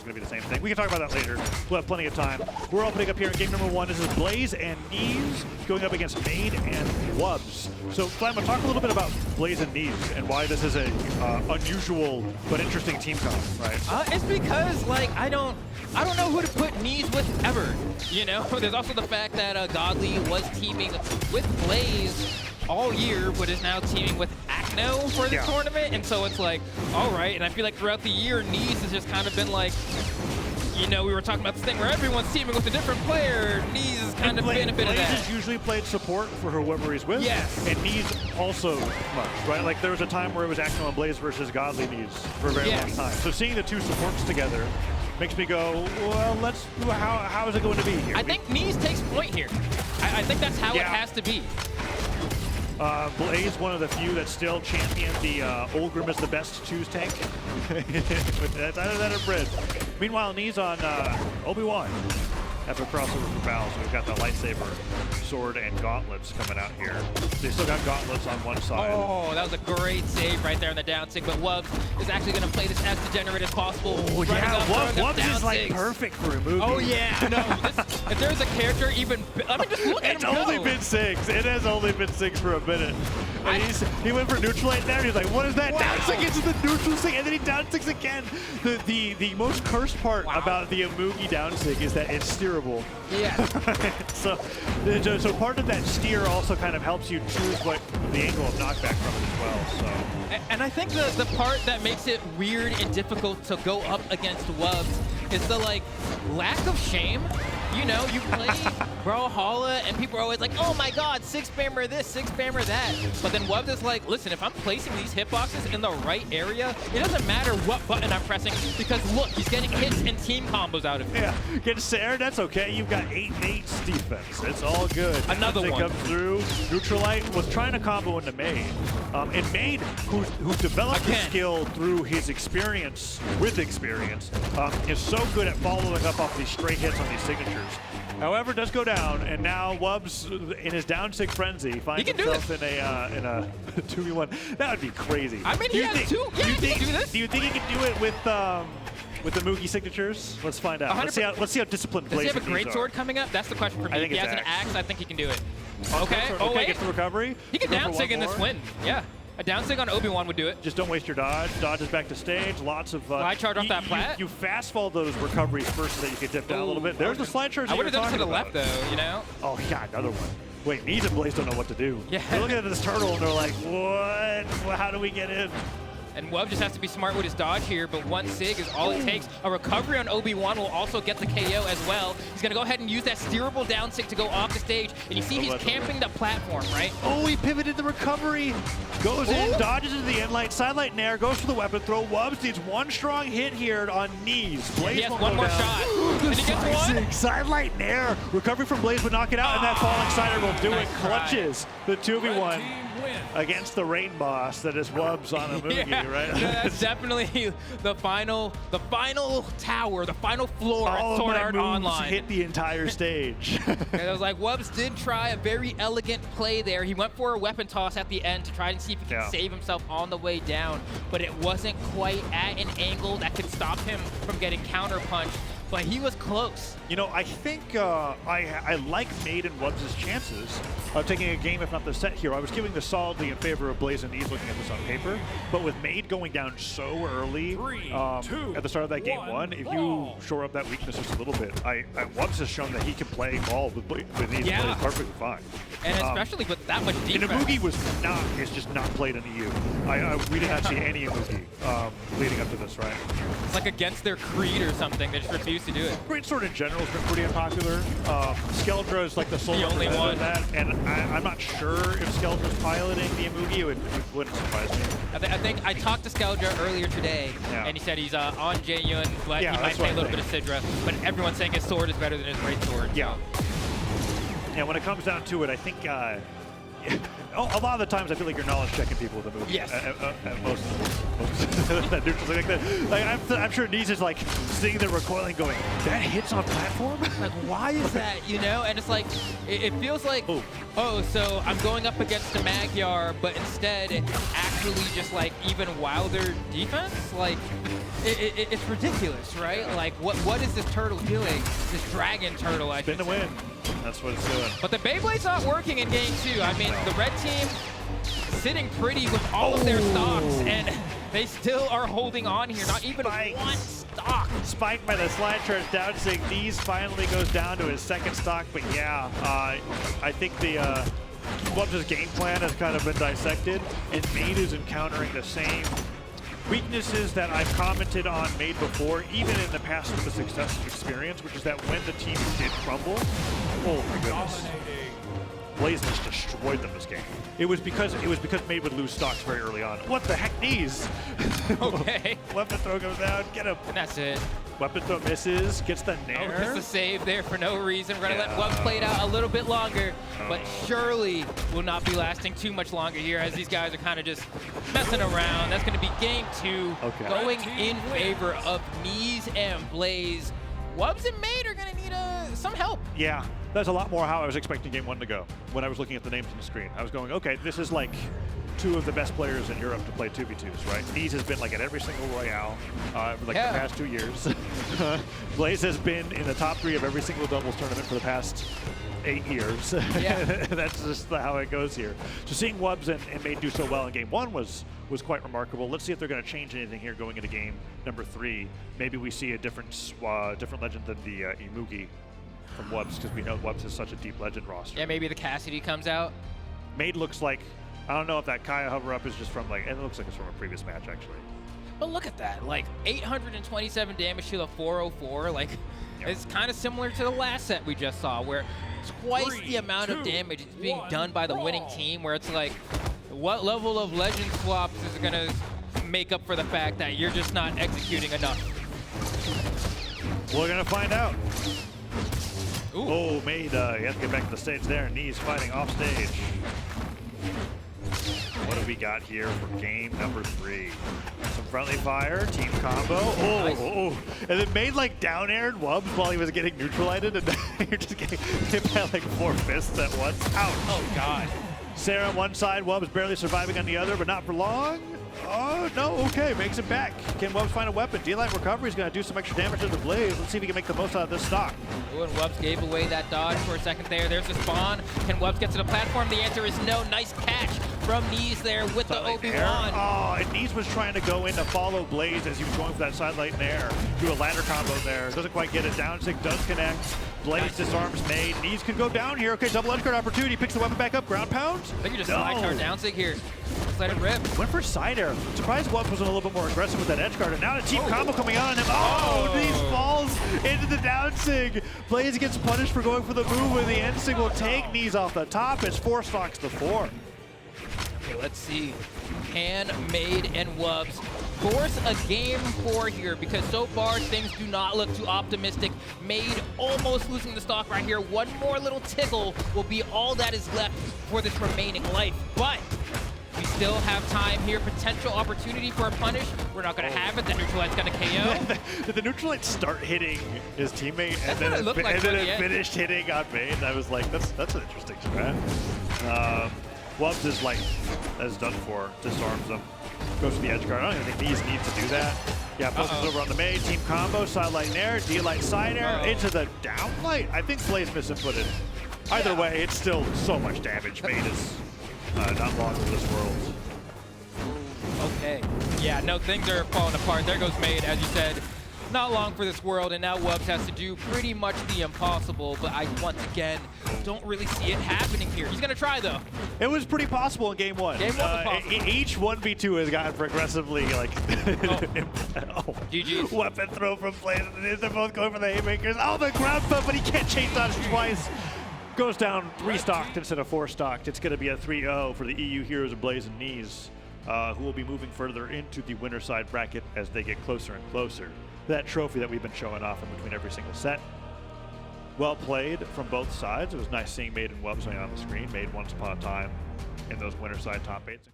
is going to be the same thing. We can talk about that later. We'll have plenty of time. We're opening up here in game number 1. This is Blaze and Neeze going up against Maid and wubz. So, Flamma, talk a little bit about Blaze and Neeze and why this is a unusual but interesting team comp, right? It's because, like, I don't know who to put Neeze with ever. You know, there's also the fact that Godly was teaming with Blaze all year, but is now teaming with Acno for the tournament, and so it's like, all right. And I feel like throughout the year, Neeze has just kind of been like, you know, we were talking about this thing where everyone's teaming with a different player. Neeze has kind of been a bit of that. Blaze has usually played support for whoever he's with. Yes. And Neeze also much, right? Like there was a time where it was Acno and Blaze versus Godly Neeze for a very long time. So seeing the two supports together makes me go, well, how is it going to be here? I think Neeze takes point here. I think that's how it has to be. Blaze, one of the few that still champion the Olgrim is the best choose tank. That's either that or Bread. Meanwhile, Neeze on Obi-Wan. After crossover for Val, so we've got the lightsaber, sword, and gauntlets coming out here. They still got gauntlets on one side. Oh, that was a great save right there on the down sig, but wubz is actually going to play this as degenerate as possible. Oh yeah, wubz is like perfect for a movie. Oh yeah, no, if there's a character even, I mean, just look at him. It's only been 6. It has only been 6 for a minute. And he went for neutral right there. He's like, what is that? Wow. Down sig into the neutral sig, and then he down sigs again. The most cursed part about the Amugi down sig is that it's steerable. Yeah. so part of that steer also kind of helps you choose what the angle of knockback from it as well. So. And I think the part that makes it weird and difficult to go up against wubz is the like lack of shame. You know, you play Brawlhalla and people are always like, oh my god, 6-spammer this, 6-spammer that. But then wubz is like, listen, if I'm placing these hitboxes in the right area, it doesn't matter what button I'm pressing because look, he's getting hits and team combos out of it. Yeah, get Sarah, that's okay. You've got 8 mates defense. It's all good. Another one. Comes through. Neutralite was trying to combo into Maid. And Maid, who's developed the skill through his experience, is so good at following up off these straight hits on these signatures. However, does go down, and now wubz, in his down sig frenzy, finds himself in a 2v1. That would be crazy. I mean, he has two. Yeah, he can do this. Do you think he can do it with the Mugi signatures? Let's find out. Let's see how disciplined Blaze is. Does he have a great sword coming up? That's the question for me. If he has an axe, I think he can do it. Okay. Oh, wait. Gets the recovery. He can down sig in this win. Yeah. A down sig on Obi-Wan would do it. Just don't waste your dodge. Dodge is back to stage. Lots of slide charge off that plat. You fast fall those recoveries first so that you can dip down a little bit. There's the slide charge. I would have done it to the left though, you know? Oh yeah, another one. Wait, Neeze and Blaze don't know what to do. Yeah. They're looking at this turtle and they're like, what? Well, how do we get in? And wubz just has to be smart with his dodge here, but 1 sig is all it takes. A recovery on Obi-Wan will also get the KO as well. He's gonna go ahead and use that steerable down sig to go off the stage. And you see he's camping the platform, right? Oh, he pivoted the recovery. Goes in, dodges into the end light, side light nair, goes for the weapon throw. wubz needs one strong hit here on Neeze. Blaze he has one more shot. And he gets one. Side light nair. Recovery from Blaze would knock it out, and that falling sider will do it. Clutches the 2v1. Against the rain boss that is wubz on Amugi, right? That's definitely the final tower, the final floor at Sword Art Online. Hit the entire stage. And I was like, wubz did try a very elegant play there. He went for a weapon toss at the end to try and see if he can save himself on the way down, but it wasn't quite at an angle that could stop him from getting counterpunched. But he was close. You know, I think I like Maid and wubz's chances of taking a game, if not the set here. I was giving this solidly in favor of Blaze and Neeze looking at this on paper. But with Maid going down so early at the start of that game 1, if you shore up that weakness just a little bit, wubz has shown that he can play ball with Neeze and Blaze perfectly fine. And especially with that much defense. And Amugi is just not played in the EU. We did not see any Amugi leading up to this, right? It's like against their creed or something. They just refuse to do it. Greatsword in general has been pretty unpopular. Skeldra is like the only one. That, and I'm not sure if Skeldra's piloting the Amugi. It wouldn't surprise me. I think I talked to Skeldra earlier today, and he said he's on Jaeyun, but he might play a little bit of Sidra. But everyone's saying his sword is better than his greatsword. Yeah. Yeah, when it comes down to it, I think a lot of the times I feel like you're knowledge checking people with a movie. Yes. Most that neutrals like that. Like I'm sure Neeze is like sitting there recoiling, going, "That hits on platform? Like, why is that? You know?" And it's like, it feels like, oh, so I'm going up against a Magyar, but instead actually just like even wilder defense. Like, it's ridiculous, right? Like, what is this turtle doing? This dragon turtle, I should Spin to win. That's what it's doing. But the Beyblade's not working in game 2. I mean, the red team sitting pretty with all of their stocks, and they still are holding on here. Not even one stock. Spiked by the slide charge down, saying Neeze finally goes down to his second stock. But yeah, I think the wubz' game plan has kind of been dissected, and Maid is encountering the same weaknesses that I've commented on Maid before, even in the past with the success experience, which is that when the team did crumble, oh my goodness, Blaze just destroyed them this game. It was because Maid would lose stocks very early on. What the heck, Neeze? Okay. Weapon throw goes down, get him. And that's it. Weapon throw misses, gets the nair. Oh, just a save there for no reason. We're gonna let wubz play it out a little bit longer, but surely will not be lasting too much longer here as these guys are kind of just messing around. That's gonna be game 2, going in favor of Neeze and Blaze. Wubz and Maid are gonna need some help. Yeah, that's a lot more how I was expecting game 1 to go. When I was looking at the names on the screen, I was going, okay, this is like 2 of the best players in Europe to play 2v2s, right? Neeze has been like at every single Royale for like the past 2 years. Blaze has been in the top 3 of every single doubles tournament for the past 8 years. Yeah. That's just how it goes here. So seeing wubz and Maid do so well in game 1 was quite remarkable. Let's see if they're going to change anything here going into game number 3. Maybe we see a different legend than the Imugi from wubz, because we know wubz is such a deep legend roster. Yeah, maybe the Cassidy comes out. Maid looks like, I don't know if that Kaya hover up is just from like, it looks like it's from a previous match actually. But look at that, like 827 damage to the 404. Like, it's kind of similar to the last set we just saw, where twice the amount of damage is being done by the winning team, where it's like, what level of legend swaps is gonna make up for the fact that you're just not executing enough? We're gonna find out. Ooh. Oh, Maid, you have to get back to the stage there. Neeze fighting off stage. What do we got here for game number 3? Some friendly fire, team combo. Oh, Nice. And then Maid like down aired wubz while he was getting neutralized, and then you're just getting hit by like 4 fists at once. Ouch. Oh God. Sarah on one side, wubz barely surviving on the other, but not for long. Oh, no, okay, makes it back. Can wubz find a weapon? D-Light recovery is going to do some extra damage to the Blaze. Let's see if he can make the most out of this stock. Ooh, and wubz gave away that dodge for a second there. There's the spawn. Can wubz get to the platform? The answer is no. Nice catch from Neeze there with the Obi-Wan. Oh, and Neeze was trying to go in to follow Blaze as he was going for that side light in air. Do a ladder combo there. Doesn't quite get it. Down sig does connect. Blaze disarms Maid. Neeze can go down here. Okay, double edge guard opportunity. Picks the weapon back up. Ground pound. I think you just slide tower down sig here. Just let it rip. Went for side air. Surprised wubz was a little bit more aggressive with that edge guard. And now the team combo coming out on him. Oh, Neeze falls into the down sig. Blaze gets punished for going for the move, and the end sig will take Neeze off the top. It's 4 stocks to 4. Okay, let's see. Can Maid and wubz force a game 4 here? Because so far things do not look too optimistic. Maid almost losing the stock right here. One more little tickle will be all that is left for this remaining life. But we still have time here. Potential opportunity for a punish. We're not going to have it. The Neutralite's going to KO. Did the Neutralite start hitting his teammate That's what it looked like and then from the it end. finished hitting on Maid? I was like, that's an interesting strat. wubz is like, as done for, disarms him. Goes to the edge guard. I don't even think Neeze needs to do that. Yeah, focuses over on the Maid. Team combo, side light air, D-light side air, into the down light. I think Blaze misinputted. Either way, it's still so much damage. Maid is not long for this world. Okay. Yeah, no, things are falling apart. There goes Maid, as you said. Not long for this world, and now wubz has to do pretty much the impossible, but I, once again, don't really see it happening here. He's going to try, though. It was pretty possible in game 1. Game 1 was possible. Each 1v2 has gotten progressively, like, GG's. Weapon throw from Blaze. They're both going for the haymakers. Oh, the ground pump, but he can't chase dodge twice. Goes down 3 stocked instead of 4 stocked. It's going to be a 3-0 for the EU heroes of Blaze and Neeze, who will be moving further into the winner side bracket as they get closer and closer. That trophy that we've been showing off in between every single set. well played from both sides. It was nice seeing Maid and wubz on the screen. Maid once upon a time in those winter side top 8s.